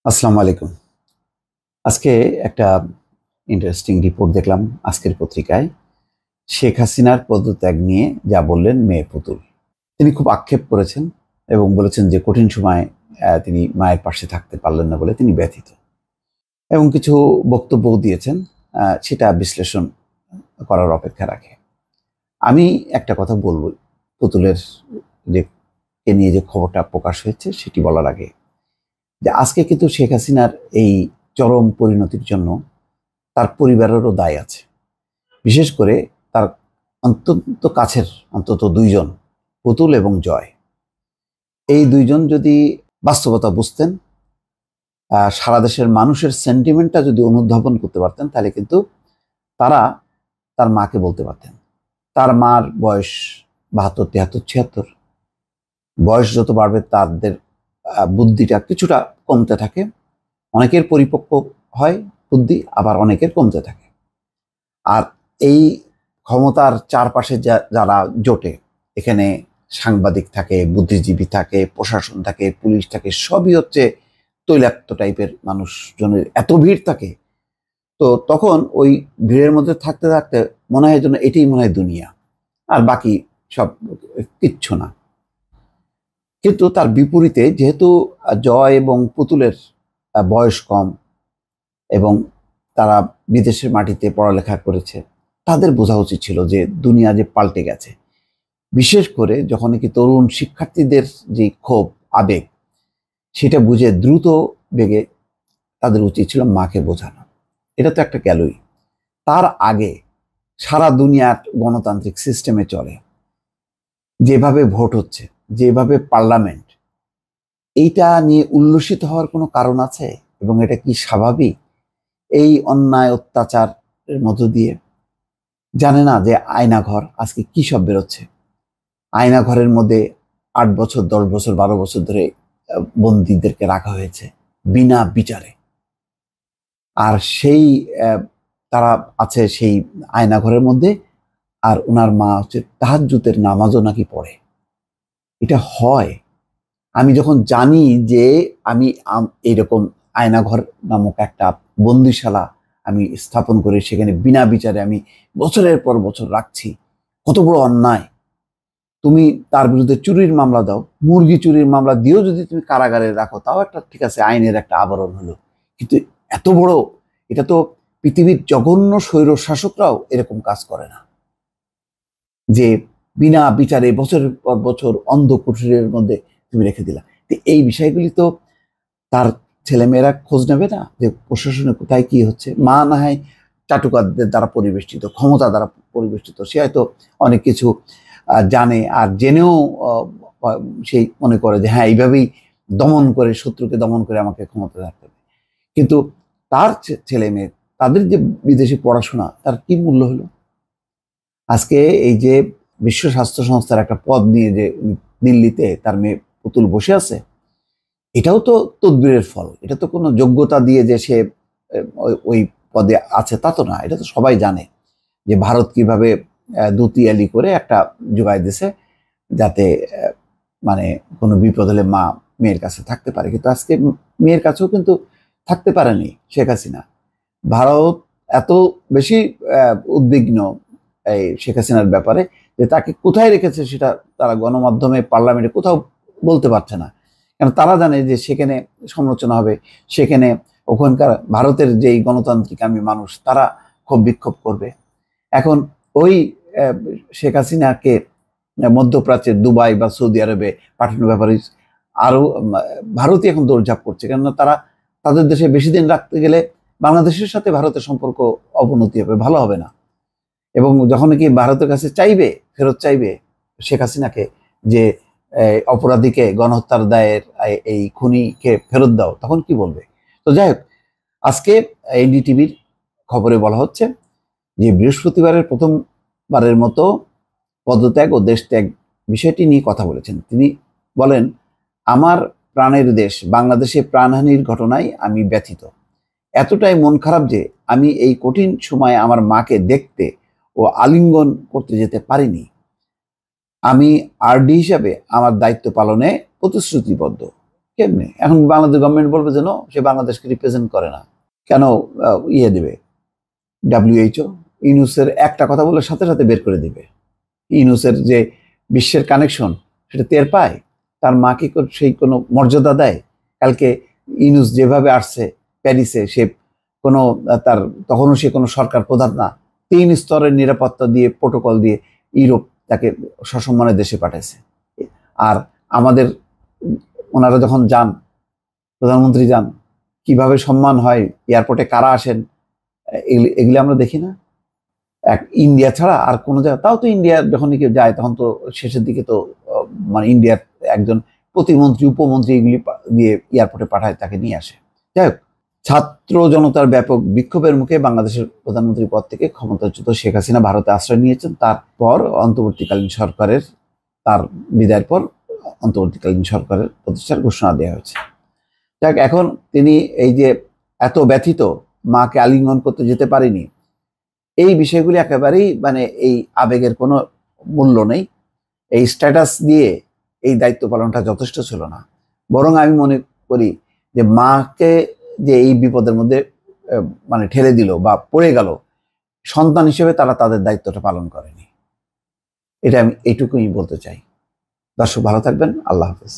আসসালামু আলাইকুম। আজকে একটা ইন্টারেস্টিং রিপোর্ট দেখলাম আজকের পত্রিকায়। শেখ হাসিনার পদত্যাগ নিয়ে যা বললেন মেয়ে পুতুল। তিনি খুব আক্ষেপ করেছেন এবং বলেছেন যে কঠিন সময়ে তিনি মায়ের পাশে থাকতে পারলেন না বলে তিনি ব্যথিত। এবং কিছু বক্তব্যও দিয়েছেন, সেটা বিশ্লেষণ করার অপেক্ষা রাখে। আমি একটা কথা বলব, পুতুলের যে কে নিয়ে যে খবরটা প্রকাশ হয়েছে সেটি বলার আগে, যে আজকে কিন্তু শেখ হাসিনার এই চরম পরিণতির জন্য তার পরিবারেরও দায় আছে। বিশেষ করে তার অত্যন্ত কাছের অন্তত দুইজন, পুতুল এবং জয়। এই দুইজন যদি বাস্তবতা বুঝতেন, সারা দেশের মানুষের সেন্টিমেন্টটা যদি অনুধাবন করতে পারতেন, তাহলে কিন্তু তারা তার মাকে বলতে পারতেন। তার মার বয়স ৭২, ৭৩, ৭৬। বয়স যত বাড়বে তাদের বুদ্ধিটা কিছুটা কমতে থাকে। অনেকের পরিপক্ক হয় বুদ্ধি, আবার অনেকের কমতে থাকে। আর এই ক্ষমতার চারপাশে যারা জোটে, এখানে সাংবাদিক থাকে, বুদ্ধিজীবী থাকে, প্রশাসন থাকে, পুলিশ থাকে, সবই হচ্ছে তৈলাক্ত টাইপের মানুষজনের এত ভিড় থাকে। তো তখন ওই ভিড়ের মধ্যে থাকতে থাকতে মনে হয় যেন এটাই মনে হয় দুনিয়া, আর বাকি সব কিচ্ছু না। কিন্তু তার বিপরীতে যেহেতু জয় এবং পুতুলের বয়স কম এবং তারা বিদেশের মাটিতে পড়ালেখা করেছে, তাদের বোঝা উচিত ছিল যে দুনিয়া যে পাল্টে গেছে। বিশেষ করে যখন নাকি তরুণ শিক্ষার্থীদের যে ক্ষোভ, আবেগ, সেটা বুঝে দ্রুত বেগে তাদের উচিত ছিল মাকে বোঝানো। এটা তো একটা গেলই। তার আগে সারা দুনিয়ার গণতান্ত্রিক সিস্টেমে চলে, যেভাবে ভোট হচ্ছে, যেভাবে পার্লামেন্ট, এইটা নিয়ে উল্লসিত হওয়ার কোনো কারণ আছে? এবং এটা কি স্বাভাবিক? এই অন্যায় অত্যাচারের মধ্য দিয়ে জানে না যে আয়নাঘর আজকে কি সব বেরোচ্ছে। আয়নাঘরের মধ্যে ৮ বছর, ১০ বছর, ১২ বছর ধরে বন্দীদেরকে রাখা হয়েছে বিনা বিচারে। আর সেই তারা আছে সেই আয়নাঘরের মধ্যে, আর ওনার মা হচ্ছে তাহাজ্জুদের নামাজও নাকি পড়ে। এটা হয়? আমি যখন জানি যে আমি এইরকম আয়নাঘর নামক একটা বন্দিশালা আমি স্থাপন করে সেখানে বিনা বিচারে আমি বছরের পর বছর রাখছি, কত বড় অন্যায়। তুমি তার বিরুদ্ধে চুরির মামলা দাও, মুরগি চুরির মামলা দিয়েও যদি তুমি কারাগারে রাখো, তাও একটা ঠিক আছে, আইনের একটা আবরণ হলো। কিন্তু এত বড়, এটা তো পৃথিবীর জঘন্য স্বৈর শাসকরাও এরকম কাজ করে না, যে বিনা বিচারে বছরের পর বছর অন্ধ কুঠিরের মধ্যে তুমি রেখে দিলা। এই বিষয়গুলি তো তার ছেলেমেয়েরা খোঁজ নেবে না যে প্রশাসনে কোথায় কি হচ্ছে? মা না হয় চাটুকারদের দ্বারা পরিবেষ্টিত, ক্ষমতা দ্বারা পরিবেষ্টিত, সে হয়তো অনেক কিছু জানে, আর জেনেও সেই মনে করে যে হ্যাঁ, এইভাবেই দমন করে, শত্রুকে দমন করে আমাকে ক্ষমতা থাকতে হবে। কিন্তু তার ছেলে মেয়ে, তাদের যে বিদেশি পড়াশোনা, তার কি মূল্য হলো? আজকে এই যে বিশ্ব স্বাস্থ্য সংস্থার একটা পদ নিয়ে যে দিল্লিতে তার মেয়ে পুতুল বসে আছে, এটাও তো তদবিরের ফল। এটা তো কোনো যোগ্যতা দিয়ে যে সে ওই পদে আছে তা তো না। এটা তো সবাই জানে যে ভারত কিভাবে দুতিয়ালি করে একটা জোগায় দিছে, যাতে মানে কোনো বিপদ হলে মা মেয়ের কাছে থাকতে পারে। কিন্তু আজকে মেয়ের কাছেও কিন্তু থাকতে পারেনি শেখ হাসিনা। ভারত এত বেশি উদ্বিগ্ন এই শেখ হাসিনার ব্যাপারে যে তাকে কোথায় রেখেছে সেটা তারা গণমাধ্যমে, পার্লামেন্টে কোথাও বলতে পারছে না। কারণ তারা জানে যে সেখানে সমালোচনা হবে, সেখানে ওখানকার ভারতের যেই গণতান্ত্রিক আমি মানুষ তারা ক্ষোভ বিক্ষোভ করবে। এখন ওই শেখ হাসিনাকে মধ্যপ্রাচ্যের দুবাই বা সৌদি আরবে পাঠানোর ব্যাপারে আরো ভারতই এখন দৌড়ঝাঁপ করছে, কেননা তারা তাদের দেশে বেশি দিন রাখতে গেলে বাংলাদেশের সাথে ভারতের সম্পর্ক অবনতি হবে, ভালো হবে না। এবং যখন কি ভারতের কাছে চাইবে, ফেরত চাইবে শেখ হাসিনাকে, যে অপরাধীকে গণহত্যার দায়ের এই খুনিকে ফেরত দাও, তখন কি বলবে? তো যাই হোক, আজকে এনডিটিভির খবরে বলা হচ্ছে যে বৃহস্পতিবারের প্রথমবারের মতো পদত্যাগ ও দেশত্যাগ বিষয়টি নিয়ে কথা বলেছেন তিনি। বলেন, আমার প্রাণের দেশ বাংলাদেশে প্রাণহানির ঘটনায় আমি ব্যথিত। এতটাই মন খারাপ যে আমি এই কঠিন সময়ে আমার মাকে দেখতে ও আলিঙ্গন করতে যেতে পারিনি। আমি আরডি হিসাবে আমার দায়িত্ব পালনে প্রতিশ্রুতিবদ্ধ। কেমনি? এখন বাংলাদেশ গভর্নমেন্ট বলবে যে নো, সে বাংলাদেশকে রিপ্রেজেন্ট করে না। কেন ইয়ে দেবে WHO? ইউনুসের একটা কথা বলে সাথে সাথে বের করে দিবে। ইউনুসের যে বিশ্বের কানেকশন সেটা টের পায়। তার মা কি সেই কোনো মর্যাদা দেয়? কালকে ইউনুস যেভাবে আসছে প্যারিসে, সে কোনো তার তখনও সে কোনো সরকার প্রধান না, 3 স্তরের নিরাপত্তা দিয়ে, প্রোটোকল দিয়ে ইউরোপ তাকে সসম্মানে দেশে পাঠাইছে। আর আমাদের ওনারা যখন যান, প্রধানমন্ত্রী যান, কিভাবে সম্মান হয়, এয়ারপোর্টে কারা আসেন, এগুলি আমরা দেখি না। এক ইন্ডিয়া ছাড়া আর কোনো জায়গা, তাও তো ইন্ডিয়া যখন কেউ যায় তখন তো শেষের দিকে তো মানে ইন্ডিয়ার একজন প্রতিমন্ত্রী, উপমন্ত্রী এগুলি দিয়ে এয়ারপোর্টে পাঠায়, তাকে নিয়ে আসে। যাই হোক, ছাত্র জনতার ব্যাপক বিক্ষোভের মুখে বাংলাদেশের প্রধানমন্ত্রী পদ থেকে ক্ষমতাচ্যুত শেখ হাসিনা ভারতে আশ্রয় নিয়েছেন। তারপর অন্তর্বর্তীকালীন সরকারের, তার বিদায়ের পর অন্তর্বর্তীকালীন সরকারের প্রতিষ্ঠার ঘোষণা দেওয়া হয়েছে। যাক, এখন তিনি এই যে এত ব্যথিত, মাকে আলিঙ্গন করতে যেতে পারেনি, এই বিষয়গুলি একেবারেই মানে এই আবেগের কোনো মূল্য নেই। এই স্ট্যাটাস দিয়ে এই দায়িত্ব পালনটা যথেষ্ট ছিল না। বরং আমি মনে করি যে মাকে যে এই বিপদের মধ্যে মানে ঠেলে দিল বা পড়ে গেল, সন্তান হিসেবে তারা তাদের দায়িত্বটা পালন করেনি। এটা আমি এইটুকুই বলতে চাই। দর্শক ভালো থাকবেন। আল্লাহ হাফেজ।